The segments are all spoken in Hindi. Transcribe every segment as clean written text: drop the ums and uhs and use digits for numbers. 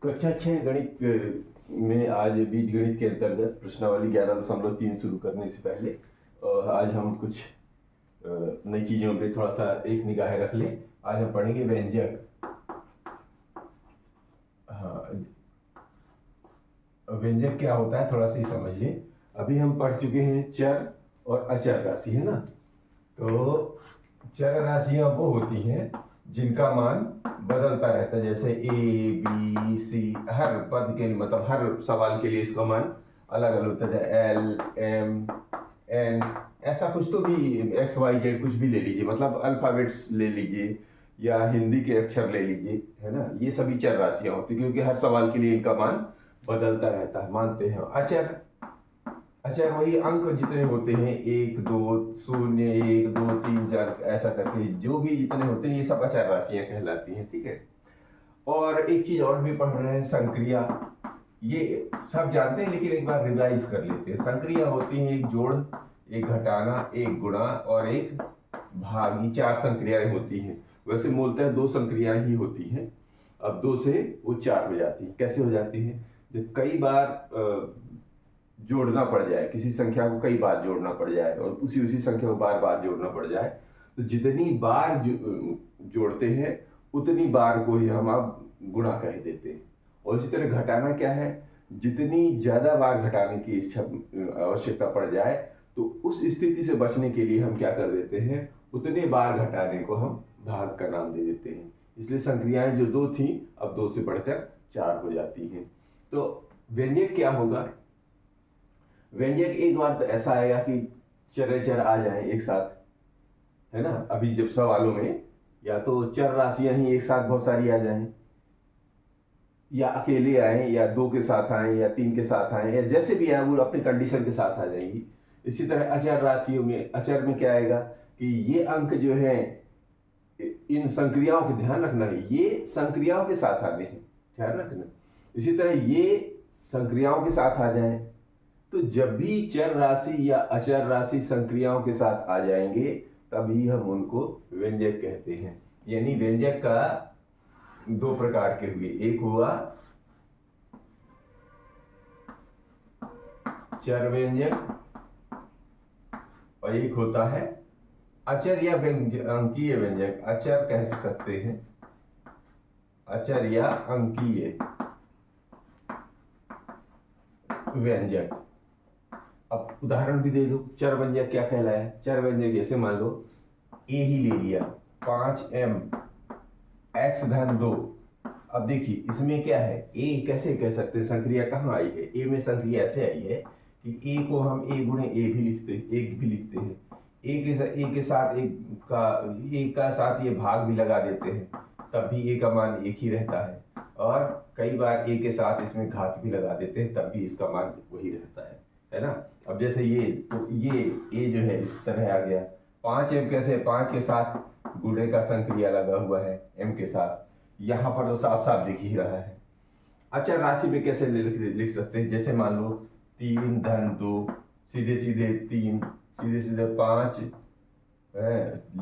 कक्षा 6 गणित में आज बीजगणित के अंतर्गत प्रश्नावली 11.3 शुरू करने से पहले आज हम कुछ नई चीज़ों पे थोड़ा सा एक निगाह रख लें। आज हम पढ़ेंगे व्यंजक। हाँ, व्यंजक क्या होता है थोड़ा सा ही समझ लें। अभी हम पढ़ चुके हैं चर और अचर राशि, है ना। तो चर राशियां वो होती हैं जिनका मान बदलता रहता है, जैसे ए बी सी, हर पद के लिए मतलब हर सवाल के लिए इसका मान अलग अलग होता है। एल एम एन ऐसा कुछ तो भी, एक्स वाई जेड कुछ भी ले लीजिए, मतलब अल्फाबेट्स ले लीजिए या हिंदी के अक्षर ले लीजिए, है ना। ये सभी चर राशियां होती हैं क्योंकि हर सवाल के लिए इनका मान बदलता रहता है, मानते हैं। अचर, अच्छा वही अंक जितने होते हैं 1 2 0 1 2 3 4 ऐसा करके जो भी जितने होते हैं ये सब अचर राशियां कहलाती हैं, ठीक है। और एक चीज और भी पढ़ रहे हैं, संक्रिया। ये सब जानते हैं लेकिन एक बार रिवाइज कर लेते हैं। संक्रिया होती है एक जोड़, एक घटाना, एक गुणा और एक भाग, ये 4 संक्रियाएं होती हैं। वैसे मूलतः 2 संक्रियाएं ही होती हैं, अब 2 से वो 4 हो जाती है। कैसे हो जाती है? जब कई बार जोड़ना पड़ जाए, किसी संख्या को कई बार जोड़ना पड़ जाए और उसी संख्या को बार बार जोड़ना पड़ जाए, तो जितनी बार जोड़ते हैं उतनी बार को ही हम अब गुणा कह देते हैं। और इसी तरह घटाना क्या है? जितनी ज्यादा बार घटाने की इच्छा आवश्यकता पड़ जाए तो उस स्थिति से बचने के लिए हम क्या कर देते हैं, उतने बार घटाने को हम भाग का नाम दे देते हैं। इसलिए संक्रियाएं जो 2 थी अब 2 से बढ़कर 4 हो जाती हैं। तो व्यंजक क्या होगा? व्यंजक एक बार तो ऐसा आएगा कि चर आ जाए एक साथ, है ना। अभी जब सवालों में या तो चर राशियां ही एक साथ बहुत सारी आ जाएं, या अकेले आए, या 2 के साथ आए, या 3 के साथ आए, या जैसे भी आए वो अपनी कंडीशन के साथ आ जाएंगी। इसी तरह अचर राशियों में, अचर में क्या आएगा कि ये अंक जो है इन संक्रियाओं का ध्यान रखना है, ये संक्रियाओं के साथ आने हैं, ध्यान रखना। इसी तरह ये संक्रियाओं के साथ आ जाए, तो जब भी चर राशि या अचर राशि संक्रियाओं के साथ आ जाएंगे तभी हम उनको व्यंजक कहते हैं। यानी व्यंजक का 2 प्रकार के हुए, एक हुआ चर व्यंजक और एक होता है अचर या अंकीय व्यंजक। अचर कह सकते हैं, अचर या अंकीय व्यंजक। अब उदाहरण भी दे दो। चर व्यंजक क्या कहलाया? चर व्यंजक जैसे मान लो ए ही ले लिया, 5m x धन 2। अब देखिए इसमें क्या है, ए कैसे कह सकते हैं, संक्रिया कहाँ आई है? ए में संक्रिया ऐसे आई है कि ए को हम ए गुणे ए भी लिखते हैं, एक भी लिखते हैं। ए के साथ एक का साथ ये भाग भी लगा देते हैं, तब भी ए का मान एक ही रहता है। और कई बार ए के साथ इसमें घात भी लगा देते हैं, तब भी इसका मान वही रहता है ना। अब जैसे ये, तो ये ए जो है इस तरह आ गया। 5m कैसे? 5 के साथ गुणे का संक्रिया लगा हुआ है m के साथ, यहाँ पर तो साफ साफ दिख ही रहा है। अचर राशि में कैसे लिख सकते हैं? जैसे मान लो 3 धन 2, सीधे सीधे 3, सीधे सीधे 5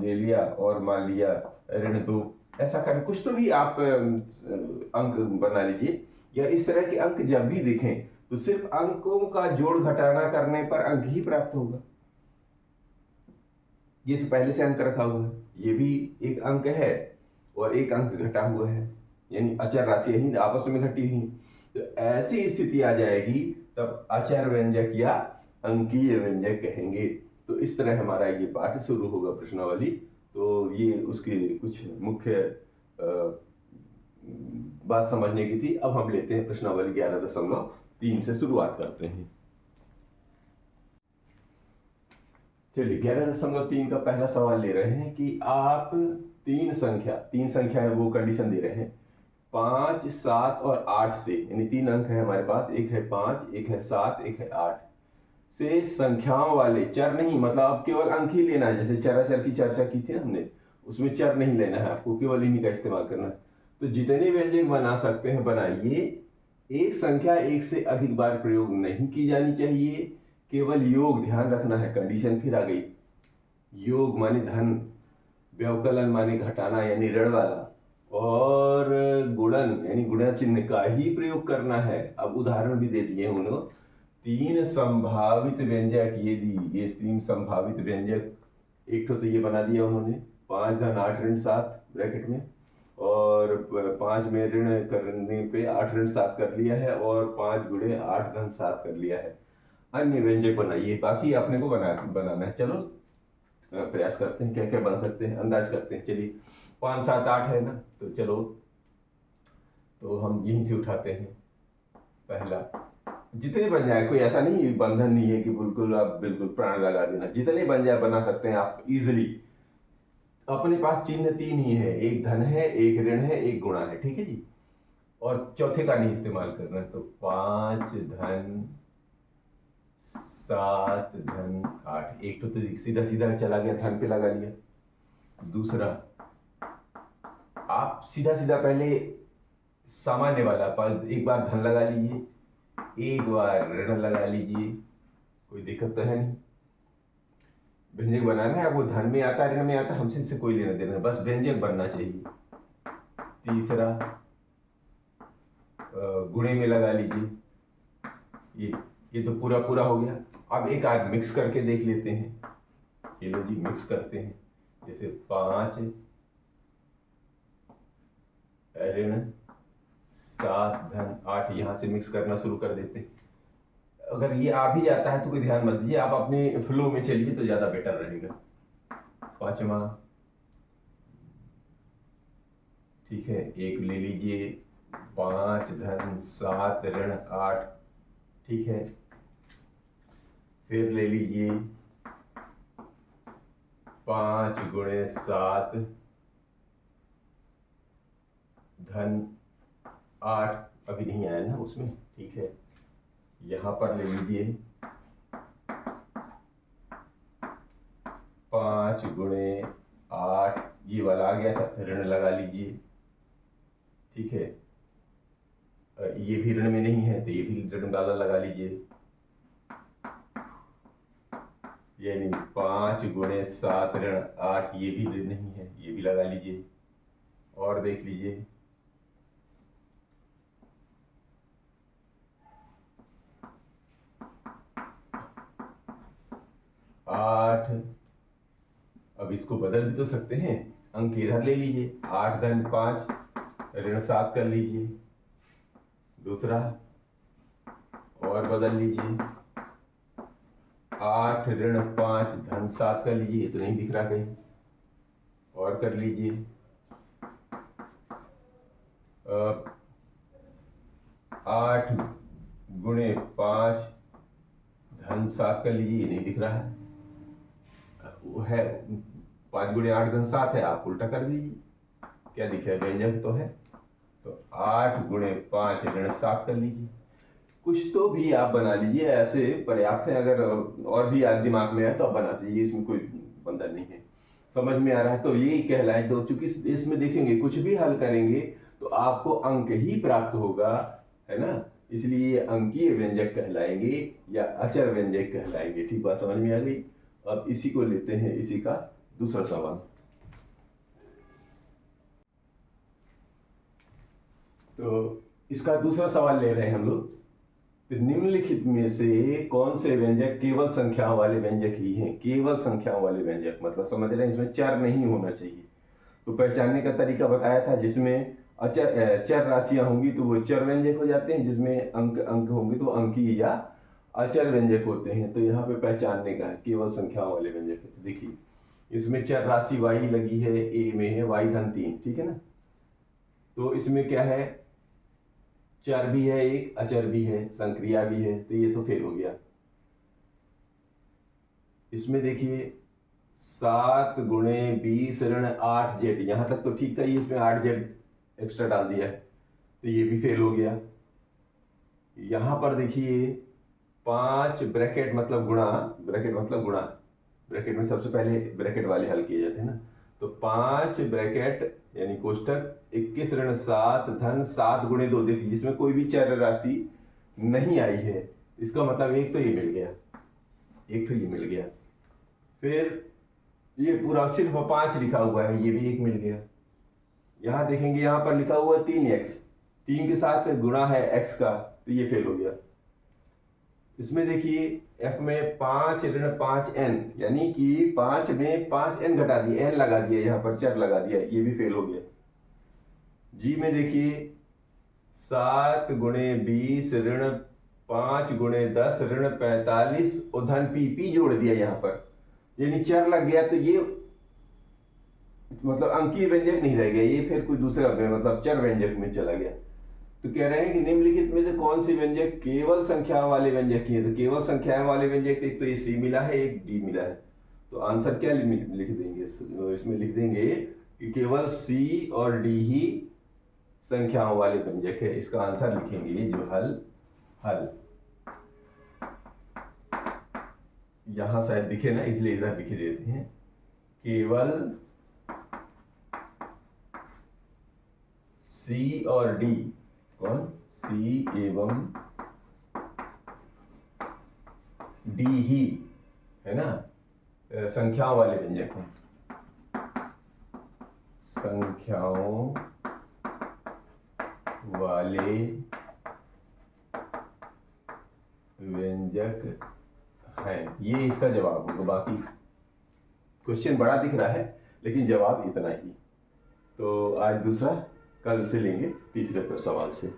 ले लिया और मान लिया ऋण 2, ऐसा कर कुछ तो भी आप अंक बना लीजिए। या इस तरह के अंक जब भी दिखें तो सिर्फ अंकों का जोड़ घटाना करने पर अंक ही प्राप्त होगा। ये तो पहले से अंक रखा हुआ है, ये भी एक अंक है और एक अंक घटा हुआ है, यानी अचर राशि ही आपस में घटी हुई। तो ऐसी स्थिति आ जाएगी तब अचर व्यंजक या अंकीय व्यंजक कहेंगे। तो इस तरह हमारा ये पाठ शुरू होगा, प्रश्नावली। तो ये उसकी कुछ मुख्य बात समझने की थी। अब हम लेते हैं प्रश्नावली 11.3 से शुरुआत करते हैं। चलिए 11.3 का पहला सवाल ले रहे हैं कि आप तीन संख्या है वो कंडीशन दे रहे हैं 5 7 और 8 से, यानी 3 अंक है हमारे पास, एक है 5, एक है 7, एक है 8 से संख्याओं वाले चर नहीं, मतलब अब केवल अंक ही लेना है। जैसे चराचर की चर्चा की थी ना हमने, उसमें चर नहीं लेना है आपको, केवल इन्हीं का इस्तेमाल करना है। तो जितने व्यंजक बना सकते हैं बनाइए। एक संख्या एक से अधिक बार प्रयोग नहीं की जानी चाहिए, केवल योग ध्यान रखना है। कंडीशन फिर आ गई, योग माने धन, व्यवकलन माने घटाना यानी ऋण वाला, और गुणन गुणन यानी गुणा चिन्ह का ही प्रयोग करना है। अब उदाहरण भी दे दिए उन्होंने, 3 संभावित व्यंजक, ये 3 संभावित व्यंजक, एक तो ये बना दिया उन्होंने 5 धन 8 ऋण 7 ब्रैकेट में, और 5 में ऋण करने पे 8 ऋण 7 कर लिया है, और 5 गुणे 8 धन 7 कर लिया है। अन्य व्यंजक बनाइए, बाकी अपने को बनाना है। चलो प्रयास करते हैं क्या क्या बन सकते हैं, अंदाज करते हैं। चलिए 5 7 8 है ना, तो चलो तो हम यहीं से उठाते हैं। पहला जितने बन जाए, कोई ऐसा नहीं बंधन नहीं है कि बिल्कुल आप बिल्कुल प्राण लगा देना, जितने बन जाए बना सकते हैं आप इजिली। अपने पास चिन्ह 3 ही है, एक धन है, एक ऋण है, एक गुणा है, ठीक है जी। और चौथे का नहीं इस्तेमाल करना, तो 5 धन 7 धन 8, एक तो सीधा सीधा चला गया, धन पे लगा लिया। दूसरा आप सीधा सीधा पहले सामान्य वाला पर एक बार धन लगा लीजिए, एक बार ऋण लगा लीजिए, कोई दिक्कत तो है नहीं। व्यंजक बनाना है, आपको धन में आता ऋण में आता, हमसे इससे कोई लेना देना, बस व्यंजक बनना चाहिए। तीसरा गुणे में लगा लीजिए, ये तो पूरा पूरा हो गया। अब एक आध मिक्स करके देख लेते हैं, ये लो जी मिक्स करते हैं। जैसे 5 ऋण 7 धन 8, यहां से मिक्स करना शुरू कर देते हैं। अगर ये आ भी जाता है तो कोई ध्यान मत दीजिए, आप अपने फ्लो में चलिए तो ज्यादा बेटर रहेगा। 5वां, ठीक है, एक ले लीजिए, 5 धन 7 ऋण 8, ठीक है। फिर ले लीजिए 5 गुणे 7 धन 8, अभी नहीं आया ना उसमें, ठीक है। यहां पर ले लीजिए 5 गुणे 8, ये वाला आ गया था, ऋण लगा लीजिए, ठीक है। ये भी ऋण में नहीं है तो ये भी ऋण वाला लगा लीजिए, यानी 5 गुणे 7 ऋण 8, ये भी ऋण नहीं है, ये भी लगा लीजिए। और देख लीजिए 8, अब इसको बदल भी तो सकते हैं, अंक इधर ले लीजिए, 8 धन 5 ऋण 7 कर लीजिए। दूसरा और बदल लीजिए, 8 ऋण 5 धन 7 कर लीजिए, ये तो नहीं दिख रहा कहीं, और कर लीजिए 8 गुणे 5 धन 7 कर लीजिए, ये नहीं दिख रहा है, वो है 5 गुणे 8 धन 7 है, आप उल्टा कर दीजिए, क्या दिखे, व्यंजक तो है। तो 8 गुणे 5 ऋण 7 कर लीजिए, कुछ तो भी आप बना लीजिए, ऐसे पर्याप्त है। अगर और भी याद दिमाग में है तो आप बना दीजिए, इसमें कोई बंधन नहीं है। समझ में आ रहा है तो यही कहलाए, तो चूंकि इसमें देखेंगे कुछ भी हल करेंगे तो आपको अंक ही प्राप्त होगा, है ना, इसलिए अंकीय व्यंजक कहलाएंगे या अचर व्यंजक कहलाएंगे। ठीक बात समझ में आ गई। अब इसी को लेते हैं, इसी का दूसरा सवाल। तो इसका दूसरा सवाल ले रहे हैं हम लोग, तो निम्नलिखित में से कौन से व्यंजक केवल संख्याओं वाले व्यंजक ही हैं। केवल संख्याओं वाले व्यंजक मतलब समझ रहे हैं, इसमें चर नहीं होना चाहिए। तो पहचानने का तरीका बताया था, जिसमें चर राशियां होंगी तो वो चर व्यंजक हो जाते हैं, जिसमें अंक होंगे तो अंकीय या अचर व्यंजक होते हैं। तो यहाँ पे पहचानने का है केवल संख्याओं वाले व्यंजक। तो देखिए इसमें चर राशि y लगी है, a में है y धन 3, ठीक है ना। तो इसमें क्या है, चर भी है, एक अचर भी है, संक्रिया भी है, तो ये तो फेल हो गया। इसमें देखिए 7 गुणे 20 ऋण 8 जेड, यहां तक तो ठीक था, ये इसमें 8 जेड एक्स्ट्रा डाल दिया है तो ये भी फेल हो गया। यहां पर देखिए 5 ब्रैकेट मतलब गुणा, ब्रैकेट मतलब गुणा, ब्रैकेट में सबसे पहले ब्रैकेट वाले हल किए जाते हैं ना। तो 5 ब्रैकेट यानी कोष्टक 21 ऋण 7 धन 7 गुणे 2, देखिए इसमें कोई भी चर राशि नहीं आई है, इसका मतलब एक तो ये मिल गया, एक तो ये मिल गया। फिर ये पूरा सिर्फ 5 लिखा हुआ है, ये भी एक मिल गया। यहां देखेंगे, यहां पर लिखा हुआ 3x, 3 के साथ गुणा है x का, तो ये फेल हो गया। इसमें देखिए f में 5 ऋण 5n, यानी कि 5 में 5n घटा दिया, n लगा दिया, यहाँ पर चर लगा दिया, ये भी फेल हो गया। जी में देखिए 7 गुणे 20 ऋण 5 गुणे 10 ऋण 45 और धन p जोड़ दिया यहाँ पर, यानी चर लग गया, तो ये मतलब अंकीय व्यंजक नहीं रह गया, ये फिर कोई दूसरा मतलब चर व्यंजक में चला गया। तो कह रहे हैं कि निम्नलिखित में से कौन सी व्यंजक केवल संख्याओं वाले व्यंजक की है। तो केवल संख्याओं वाले व्यंजक, एक तो ये सी मिला है, एक डी मिला है, तो आंसर क्या लिख देंगे इसमें? लिख देंगे कि केवल सी और डी ही संख्याओं वाले व्यंजक है। इसका आंसर लिखेंगे जो हल यहां शायद दिखे ना, इसलिए इधर लिख देते हैं। केवल सी और डी, कौन? सी एवं डी ही, है ना, संख्याओं वाले व्यंजक हैं, संख्याओं वाले व्यंजक हैं। ये इसका जवाब होगा। बाकी क्वेश्चन बड़ा दिख रहा है, लेकिन जवाब इतना ही। तो आज दूसरा, कल से लेंगे तीसरे सवाल से।